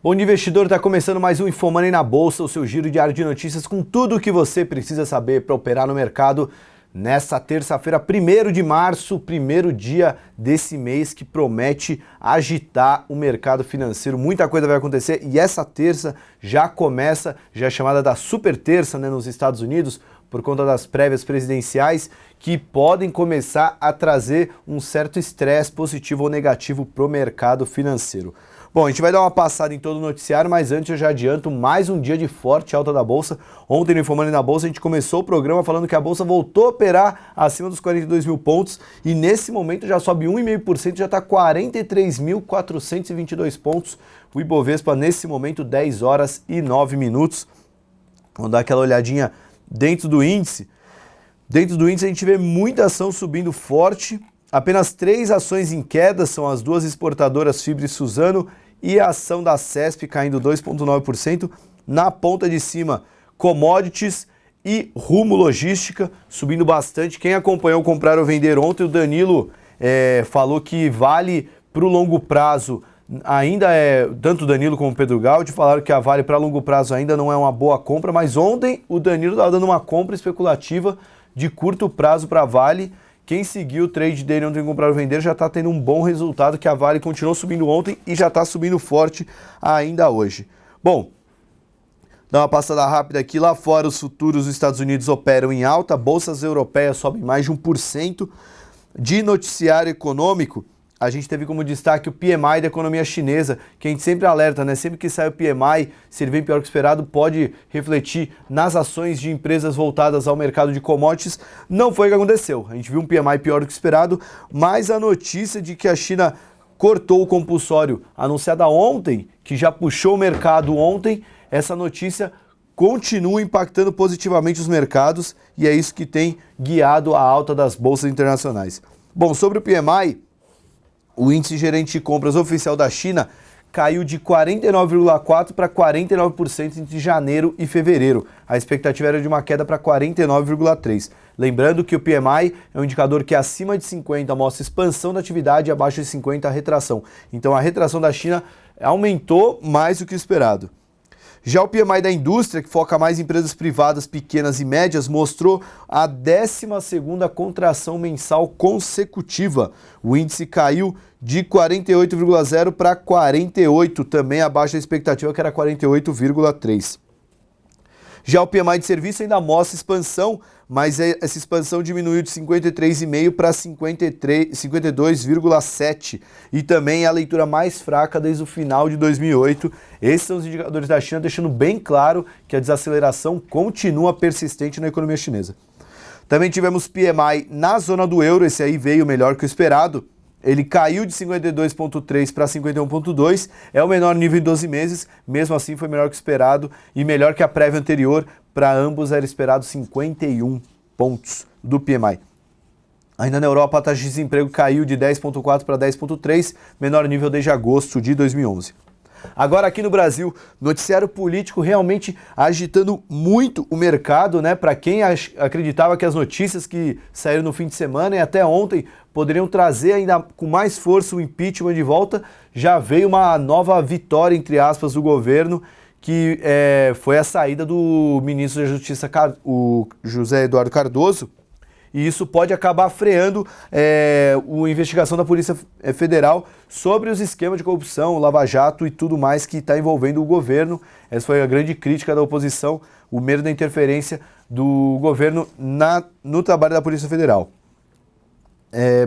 Bom dia, investidor, está começando mais um InfoMoney na Bolsa, o seu giro diário de notícias com tudo o que você precisa saber para operar no mercado nesta terça-feira, 1º de março, primeiro dia desse mês que promete agitar o mercado financeiro. Muita coisa vai acontecer e essa terça já começa, já é chamada da super terça, né, nos Estados Unidos, por conta das prévias presidenciais, que podem começar a trazer um certo estresse positivo ou negativo para o mercado financeiro. Bom, a gente vai dar uma passada em todo o noticiário, mas antes eu já adianto mais um dia de forte alta da Bolsa. Ontem no InfoMoney na Bolsa a gente começou o programa falando que a Bolsa voltou a operar acima dos 42 mil pontos e nesse momento já sobe 1,5%, já está 43.422 pontos. O Ibovespa nesse momento 10 horas e 9 minutos. Vamos dar aquela olhadinha dentro do índice. Dentro do índice a gente vê muita ação subindo forte. Apenas 3 ações em queda, são as duas exportadoras Fibra e Suzano e a ação da CESP caindo 2,9%. Na ponta de cima, commodities e Rumo Logística subindo bastante. Quem acompanhou Comprar ou Vender ontem, o Danilo falou que Vale para o longo prazo ainda é, tanto o Danilo como o Pedro Gaudi falaram que a Vale para longo prazo ainda não é uma boa compra, mas ontem o Danilo estava dando uma compra especulativa de curto prazo para a Vale. Quem seguiu o trade dele ontem em Comprar ou Vender já está tendo um bom resultado, que a Vale continuou subindo ontem e já está subindo forte ainda hoje. Bom, dá uma passada rápida aqui. Lá fora, os futuros dos Estados Unidos operam em alta, bolsas europeias sobem mais de 1%. De noticiário econômico, a gente teve como destaque o PMI da economia chinesa, que a gente sempre alerta, né? Sempre que sai o PMI, se ele vem pior que esperado, pode refletir nas ações de empresas voltadas ao mercado de commodities. Não foi o que aconteceu. A gente viu um PMI pior do que esperado, mas a notícia de que a China cortou o compulsório anunciada ontem, que já puxou o mercado ontem, essa notícia continua impactando positivamente os mercados e é isso que tem guiado a alta das bolsas internacionais. Bom, sobre o PMI, o índice gerente de compras oficial da China caiu de 49,4% para 49% entre janeiro e fevereiro. A expectativa era de uma queda para 49,3%. Lembrando que o PMI é um indicador que acima de 50 mostra expansão da atividade e abaixo de 50 a retração. Então a retração da China aumentou mais do que esperado. Já o PMI da indústria, que foca mais em empresas privadas pequenas e médias, mostrou a 12ª contração mensal consecutiva. O índice caiu de 48,0 para 48, também abaixo da expectativa, que era 48,3. Já o PMI de serviço ainda mostra expansão, mas essa expansão diminuiu de 53,5 para 52,7 e também é a leitura mais fraca desde o final de 2008. Esses são os indicadores da China, deixando bem claro que a desaceleração continua persistente na economia chinesa. Também tivemos PMI na zona do euro, esse aí veio melhor que o esperado. Ele caiu de 52,3 para 51,2, é o menor nível em 12 meses, mesmo assim foi melhor que o esperado e melhor que a prévia anterior. Para ambos era esperado 51 pontos do PMI. Ainda na Europa, a taxa de desemprego caiu de 10,4 para 10,3, menor nível desde agosto de 2011. Agora aqui no Brasil, noticiário político realmente agitando muito o mercado, né? Para quem acreditava que as notícias que saíram no fim de semana e até ontem poderiam trazer ainda com mais força o impeachment de volta, já veio uma nova vitória, entre aspas, do governo, que foi a saída do ministro da Justiça, o José Eduardo Cardoso, e isso pode acabar freando a investigação da Polícia Federal sobre os esquemas de corrupção, Lava Jato e tudo mais que está envolvendo o governo. Essa foi a grande crítica da oposição, o medo da interferência do governo no trabalho da Polícia Federal.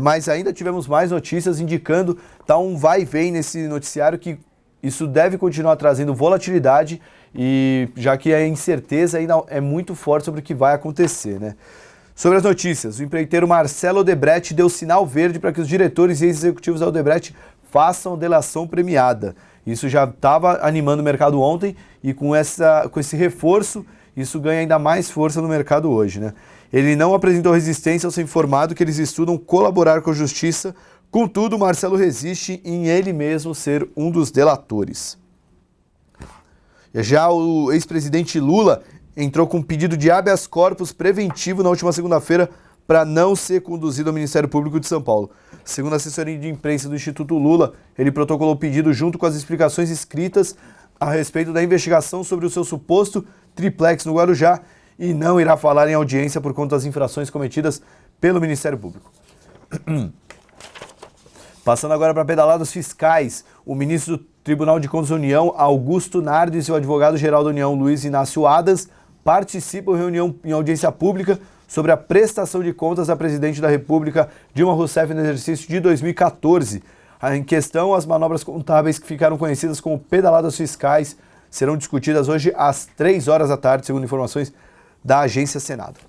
Mas ainda tivemos mais notícias indicando, tá um vai e vem nesse noticiário, que isso deve continuar trazendo volatilidade, e já que a incerteza ainda é muito forte sobre o que vai acontecer, né? Sobre as notícias, o empreiteiro Marcelo Odebrecht deu sinal verde para que os diretores e ex-executivos da Odebrecht façam delação premiada. Isso já estava animando o mercado ontem e com esse reforço, isso ganha ainda mais força no mercado hoje, né? Ele não apresentou resistência ao ser informado que eles estudam colaborar com a justiça, contudo, Marcelo resiste em ele mesmo ser um dos delatores. Já o ex-presidente Lula entrou com um pedido de habeas corpus preventivo na última segunda-feira para não ser conduzido ao Ministério Público de São Paulo. Segundo a assessoria de imprensa do Instituto Lula, ele protocolou o pedido junto com as explicações escritas a respeito da investigação sobre o seu suposto triplex no Guarujá e não irá falar em audiência por conta das infrações cometidas pelo Ministério Público. Passando agora para pedaladas fiscais, o ministro do Tribunal de Contas da União, Augusto Nardes, e o advogado-geral da União, Luiz Inácio Adas, participam de reunião em audiência pública sobre a prestação de contas da presidente da República, Dilma Rousseff, no exercício de 2014. Em questão, as manobras contábeis que ficaram conhecidas como pedaladas fiscais serão discutidas hoje às 3 horas da tarde, segundo informações da Agência Senado.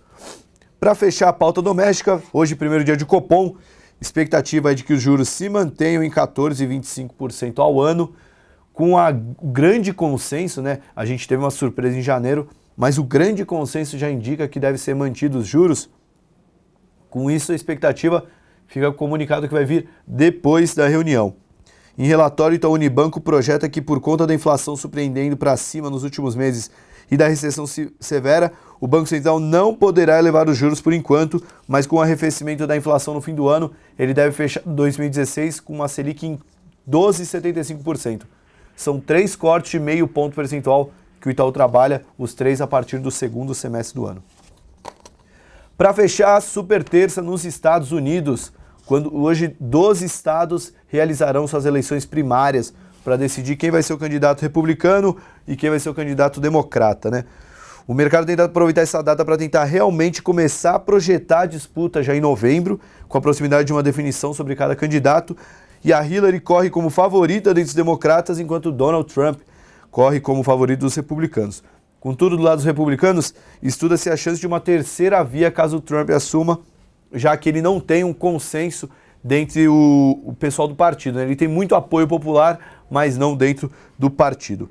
Para fechar a pauta doméstica, hoje, primeiro dia de Copom, expectativa é de que os juros se mantenham em 14,25% ao ano, com o grande consenso, né? A gente teve uma surpresa em janeiro, mas o grande consenso já indica que deve ser mantido os juros. Com isso, a expectativa fica comunicado que vai vir depois da reunião. Em relatório, então, o Unibanco projeta que, por conta da inflação surpreendendo para cima nos últimos meses e da recessão severa, o Banco Central não poderá elevar os juros por enquanto, mas com o arrefecimento da inflação no fim do ano, ele deve fechar 2016 com uma Selic em 12,75%. São 3 cortes de meio ponto percentual que o Itaú trabalha, os 3 a partir do segundo semestre do ano. Para fechar, a super terça nos Estados Unidos, quando hoje 12 estados realizarão suas eleições primárias para decidir quem vai ser o candidato republicano e quem vai ser o candidato democrata, né? O mercado tenta aproveitar essa data para tentar realmente começar a projetar a disputa já em novembro, com a proximidade de uma definição sobre cada candidato, e a Hillary corre como favorita dentre os democratas, enquanto Donald Trump corre como favorito dos republicanos. Contudo, do lado dos republicanos, estuda-se a chance de uma terceira via caso Trump assuma, já que ele não tem um consenso dentre o pessoal do partido, né? Ele tem muito apoio popular, mas não dentro do partido.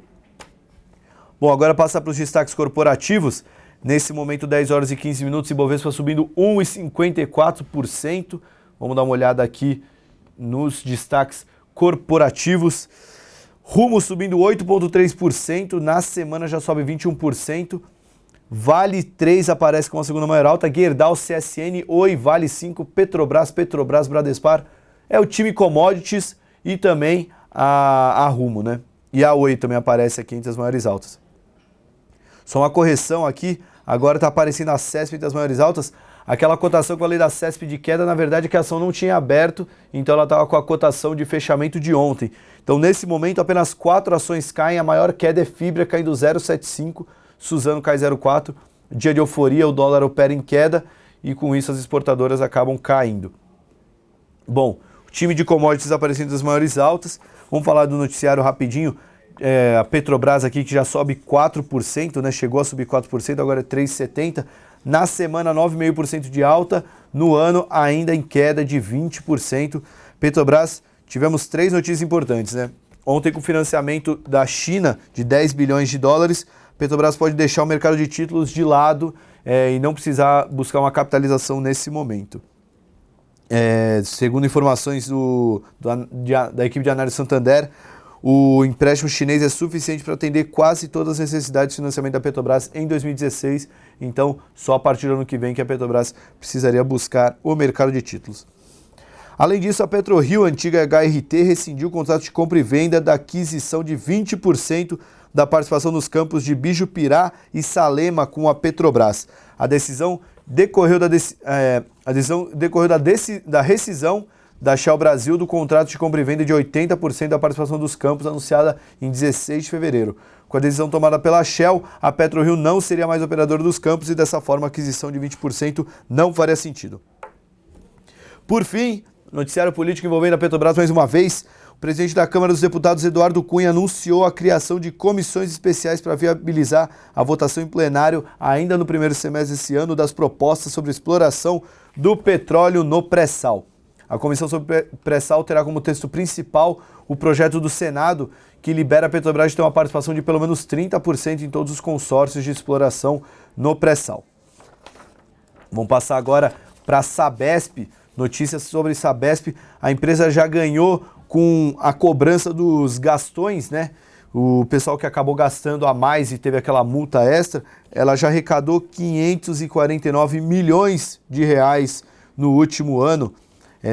Bom, agora passar para os destaques corporativos. Nesse momento, 10 horas e 15 minutos, Ibovespa subindo 1,54%. Vamos dar uma olhada aqui nos destaques corporativos. Rumo subindo 8,3%, na semana já sobe 21%. Vale 3 aparece com a segunda maior alta, Gerdau, CSN, Oi, Vale 5, Petrobras, Bradespar. É o time commodities e também a Rumo, né? E a Oi também aparece aqui entre as maiores altas. Só uma correção aqui, agora está aparecendo a CESP entre as maiores altas. Aquela cotação que eu falei da CESP de queda, na verdade, é que a ação não tinha aberto, então ela estava com a cotação de fechamento de ontem. Então, nesse momento, apenas 4 ações caem, a maior queda é Fibra, caindo 0,75%, Suzano cai 0,4%, dia de euforia, o dólar opera em queda e com isso as exportadoras acabam caindo. Bom, o time de commodities aparecendo as maiores altas, vamos falar do noticiário rapidinho. A Petrobras aqui que já sobe 4%, né? Chegou a subir 4%, agora é 3,70%. Na semana, 9,5% de alta, no ano ainda em queda de 20%. Petrobras, tivemos 3 notícias importantes, né? Ontem, com o financiamento da China de 10 bilhões de dólares, Petrobras pode deixar o mercado de títulos de lado e não precisar buscar uma capitalização nesse momento. Segundo informações da equipe de análise Santander, o empréstimo chinês é suficiente para atender quase todas as necessidades de financiamento da Petrobras em 2016, então só a partir do ano que vem que a Petrobras precisaria buscar o mercado de títulos. Além disso, a PetroRio, antiga HRT, rescindiu o contrato de compra e venda da aquisição de 20% da participação nos campos de Bijupirá e Salema com a Petrobras. A decisão decorreu da rescisão da Shell Brasil do contrato de compra e venda de 80% da participação dos campos anunciada em 16 de fevereiro. Com a decisão tomada pela Shell, a PetroRio não seria mais operadora dos campos e dessa forma a aquisição de 20% não faria sentido. Por fim, noticiário político envolvendo a Petrobras mais uma vez. O presidente da Câmara dos Deputados, Eduardo Cunha, anunciou a criação de comissões especiais para viabilizar a votação em plenário ainda no primeiro semestre desse ano das propostas sobre exploração do petróleo no pré-sal. A comissão sobre pré-sal terá como texto principal o projeto do Senado, que libera a Petrobras de ter uma participação de pelo menos 30% em todos os consórcios de exploração no pré-sal. Vamos passar agora para a Sabesp. Notícias sobre Sabesp. A empresa já ganhou com a cobrança dos gastões, né? O pessoal que acabou gastando a mais e teve aquela multa extra, ela já arrecadou 549 milhões de reais no último ano,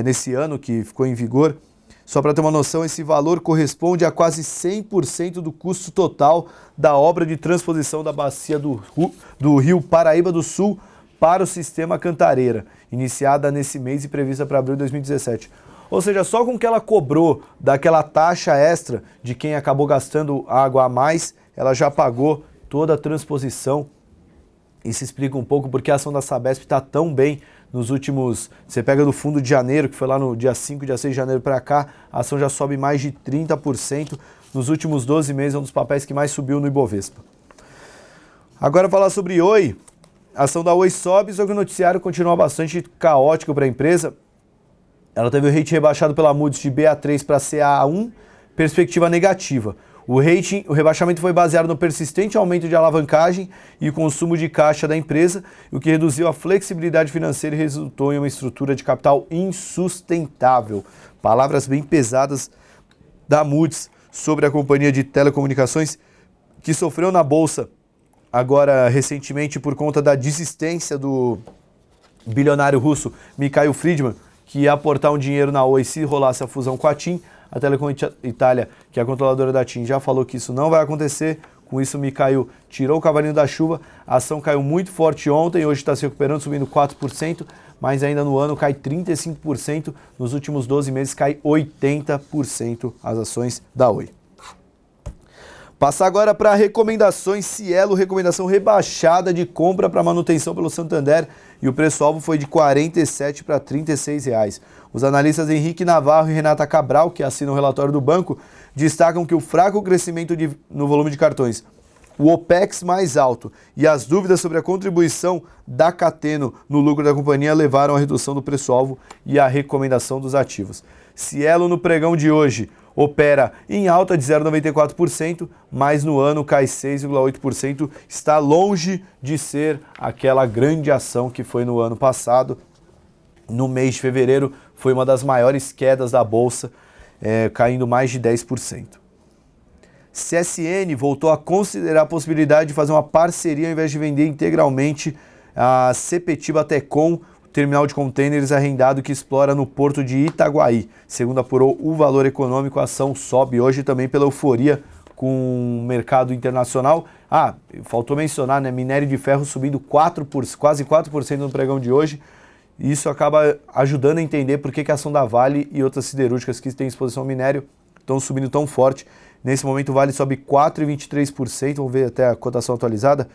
nesse ano que ficou em vigor. Só para ter uma noção, esse valor corresponde a quase 100% do custo total da obra de transposição da bacia do Rio Paraíba do Sul para o sistema Cantareira, iniciada nesse mês e prevista para abril de 2017. Ou seja, só com o que ela cobrou daquela taxa extra de quem acabou gastando água a mais, ela já pagou toda a transposição. Isso explica um pouco porque a ação da Sabesp está tão bem nos últimos... Você pega do fundo de janeiro, que foi lá no dia 5, dia 6 de janeiro para cá, a ação já sobe mais de 30%. Nos últimos 12 meses é um dos papéis que mais subiu no Ibovespa. Agora falar sobre Oi. A ação da Oi sobe, só que o noticiário continua bastante caótico para a empresa. Ela teve o rating rebaixado pela Moody's de Ba3 para Caa1, perspectiva negativa. O rebaixamento foi baseado no persistente aumento de alavancagem e consumo de caixa da empresa, o que reduziu a flexibilidade financeira e resultou em uma estrutura de capital insustentável. Palavras bem pesadas da Moody's sobre a companhia de telecomunicações que sofreu na bolsa agora recentemente por conta da desistência do bilionário russo Mikhail Fridman, que ia aportar um dinheiro na Oi se rolasse a fusão com a TIM. A Telecom Itália, que é a controladora da TIM, já falou que isso não vai acontecer. Com isso, o Mikhail tirou o cavalinho da chuva. A ação caiu muito forte ontem, hoje está se recuperando, subindo 4%, mas ainda no ano cai 35%. Nos últimos 12 meses cai 80% as ações da Oi. Passar agora para recomendações. Cielo, recomendação rebaixada de compra para manutenção pelo Santander e o preço-alvo foi de R$ 47 para R$ 36 reais. Os analistas Henrique Navarro e Renata Cabral, que assinam o relatório do banco, destacam que o fraco crescimento no volume de cartões, o OPEX mais alto e as dúvidas sobre a contribuição da Cateno no lucro da companhia levaram à redução do preço-alvo e à recomendação dos ativos. Cielo, no pregão de hoje, opera em alta de 0,94%, mas no ano cai 6,8%, está longe de ser aquela grande ação que foi no ano passado. No mês de fevereiro foi uma das maiores quedas da Bolsa, caindo mais de 10%. CSN voltou a considerar a possibilidade de fazer uma parceria ao invés de vender integralmente a Sepetiba Tecon, terminal de contêineres arrendado que explora no porto de Itaguaí. Segundo apurou o Valor Econômico, a ação sobe hoje também pela euforia com o mercado internacional. Faltou mencionar, né? Minério de ferro subindo quase 4% no pregão de hoje. Isso acaba ajudando a entender por que a ação da Vale e outras siderúrgicas que têm exposição ao minério estão subindo tão forte. Nesse momento o Vale sobe 4,23%, vamos ver até a cotação atualizada.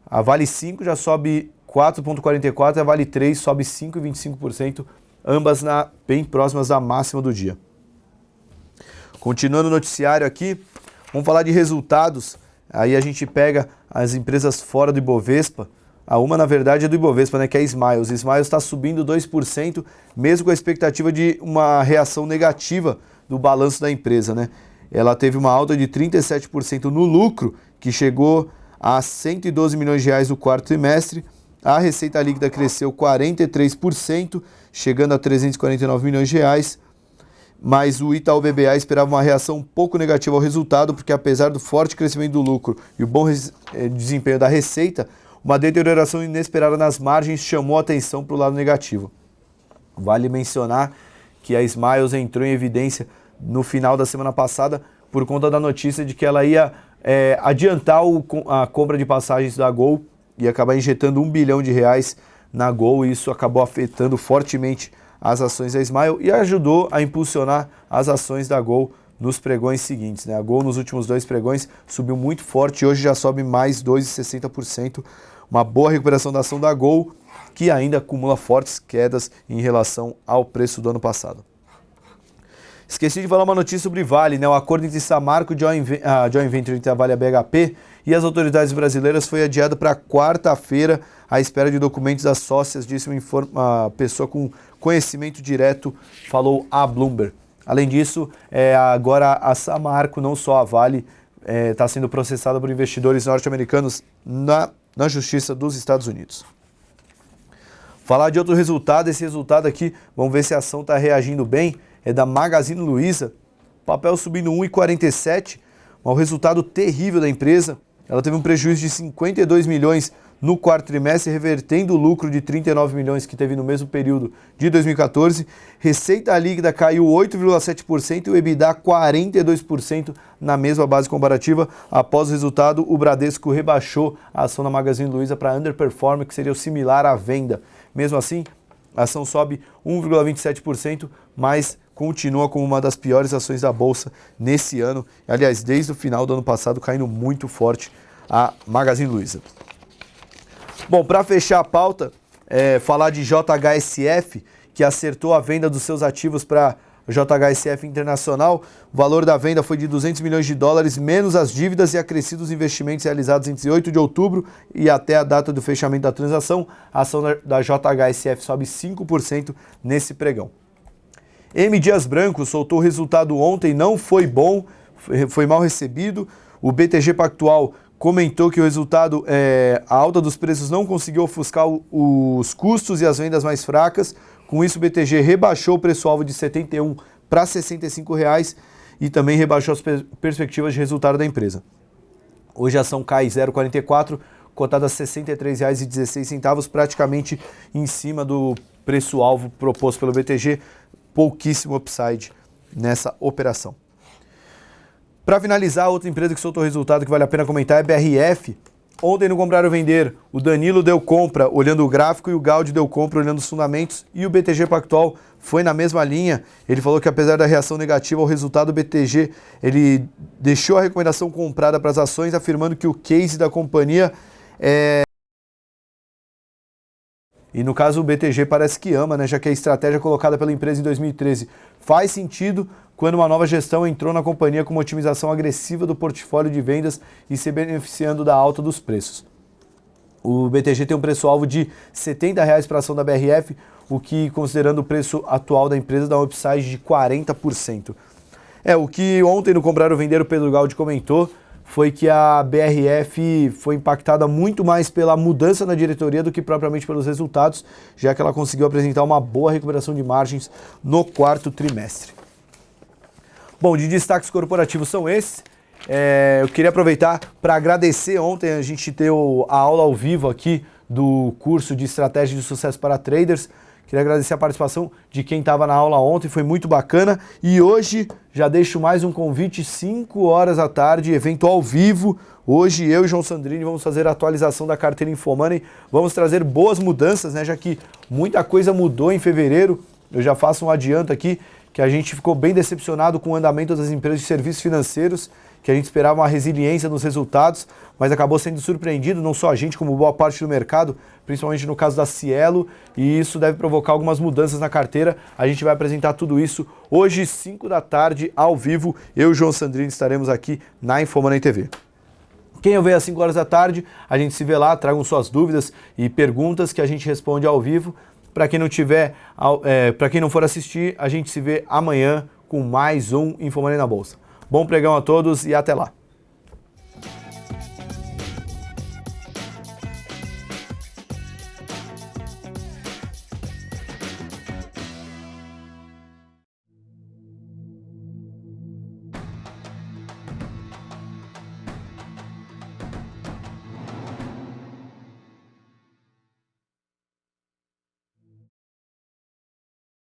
A Vale 5 já sobe 4,44% e a Vale 3 sobe 5,25%, ambas bem próximas da máxima do dia. Continuando o noticiário aqui, vamos falar de resultados. Aí a gente pega as empresas fora do Ibovespa. Uma, na verdade, é do Ibovespa, né, que é a Smiles. Smiles está subindo 2%, mesmo com a expectativa de uma reação negativa do balanço da empresa, né? Ela teve uma alta de 37% no lucro, que chegou a 112 milhões de reais no quarto trimestre. A receita líquida cresceu 43%, chegando a 349 milhões de reais. Mas o Itaú BBA esperava uma reação um pouco negativa ao resultado, porque apesar do forte crescimento do lucro e o bom desempenho da receita, uma deterioração inesperada nas margens chamou a atenção para o lado negativo. Vale mencionar que a Smiles entrou em evidência no final da semana passada por conta da notícia de que ela ia adiantar a compra de passagens da Gol e acabar injetando R$1 bilhão na Gol, e isso acabou afetando fortemente as ações da Smile e ajudou a impulsionar as ações da Gol nos pregões seguintes, né? A Gol nos últimos 2 pregões subiu muito forte e hoje já sobe mais 2,60%. Uma boa recuperação da ação da Gol, que ainda acumula fortes quedas em relação ao preço do ano passado. Esqueci de falar uma notícia sobre Vale, né? O acordo entre Samarco e a Joint Venture entre a Vale e a BHP e as autoridades brasileiras foi adiado para quarta-feira à espera de documentos das sócias, disse uma pessoa com conhecimento direto, falou a Bloomberg. Além disso, agora a Samarco, não só a Vale, está sendo processada por investidores norte-americanos na Justiça dos Estados Unidos. Falar de outro resultado, esse resultado aqui, vamos ver se a ação está reagindo bem, é da Magazine Luiza, papel subindo 1,47, um resultado terrível da empresa. Ela teve um prejuízo de 52 milhões no quarto trimestre, revertendo o lucro de 39 milhões que teve no mesmo período de 2014. Receita líquida caiu 8,7% e o EBITDA 42% na mesma base comparativa. Após o resultado, o Bradesco rebaixou a ação da Magazine Luiza para underperform, que seria o similar à venda. Mesmo assim, a ação sobe 1,27%, mas continua como uma das piores ações da Bolsa nesse ano. Aliás, desde o final do ano passado, caindo muito forte a Magazine Luiza. Bom, para fechar a pauta, falar de JHSF, que acertou a venda dos seus ativos para JHSF Internacional. O valor da venda foi de 200 milhões de dólares, menos as dívidas e acrescidos investimentos realizados entre 8 de outubro e até a data do fechamento da transação. A ação da JHSF sobe 5% nesse pregão. M. Dias Branco soltou o resultado ontem, não foi bom, foi mal recebido. O BTG Pactual comentou que o resultado, a alta dos preços não conseguiu ofuscar os custos e as vendas mais fracas. Com isso, o BTG rebaixou o preço-alvo de R$ 71 para R$ 65 e também rebaixou as perspectivas de resultado da empresa. Hoje a ação cai 0,44, cotada a R$ 63,16, praticamente em cima do preço-alvo proposto pelo BTG. Pouquíssimo upside nessa operação. Para finalizar, outra empresa que soltou o resultado que vale a pena comentar é BRF. Ontem no Comprar ou Vender, o Danilo deu compra olhando o gráfico e o Gaudio deu compra olhando os fundamentos e o BTG Pactual foi na mesma linha. Ele falou que apesar da reação negativa ao resultado, o BTG ele deixou a recomendação comprada para as ações, afirmando que o case da companhia E no caso o BTG parece que ama, né, já que a estratégia colocada pela empresa em 2013 faz sentido quando uma nova gestão entrou na companhia com uma otimização agressiva do portfólio de vendas e se beneficiando da alta dos preços. O BTG tem um preço-alvo de R$ 70 para a ação da BRF, o que, considerando o preço atual da empresa, dá um upside de 40%. O que ontem no Comprar ou Vender o Pedro Gaudio comentou foi que a BRF foi impactada muito mais pela mudança na diretoria do que propriamente pelos resultados, já que ela conseguiu apresentar uma boa recuperação de margens no quarto trimestre. Bom, de destaques corporativos são esses. Eu queria aproveitar para agradecer. Ontem a gente deu a aula ao vivo aqui do curso de Estratégia de Sucesso para Traders. Queria agradecer a participação de quem estava na aula ontem, foi muito bacana. E hoje já deixo mais um convite, 5 horas da tarde, evento ao vivo. Hoje eu e João Sandrini vamos fazer a atualização da carteira InfoMoney. Vamos trazer boas mudanças, né? Já que muita coisa mudou em fevereiro. Eu já faço um adianto aqui, que a gente ficou bem decepcionado com o andamento das empresas de serviços financeiros, que a gente esperava uma resiliência nos resultados, mas acabou sendo surpreendido, não só a gente, como boa parte do mercado, principalmente no caso da Cielo, e isso deve provocar algumas mudanças na carteira. A gente vai apresentar tudo isso hoje, 5 da tarde, ao vivo. Eu e o João Sandrini estaremos aqui na InfoMoney TV. Quem eu ver às 5 horas da tarde, a gente se vê lá, tragam suas dúvidas e perguntas que a gente responde ao vivo. Para quem não tiver, para quem não for assistir, a gente se vê amanhã com mais um InfoMoney na Bolsa. Bom pregão a todos e até lá!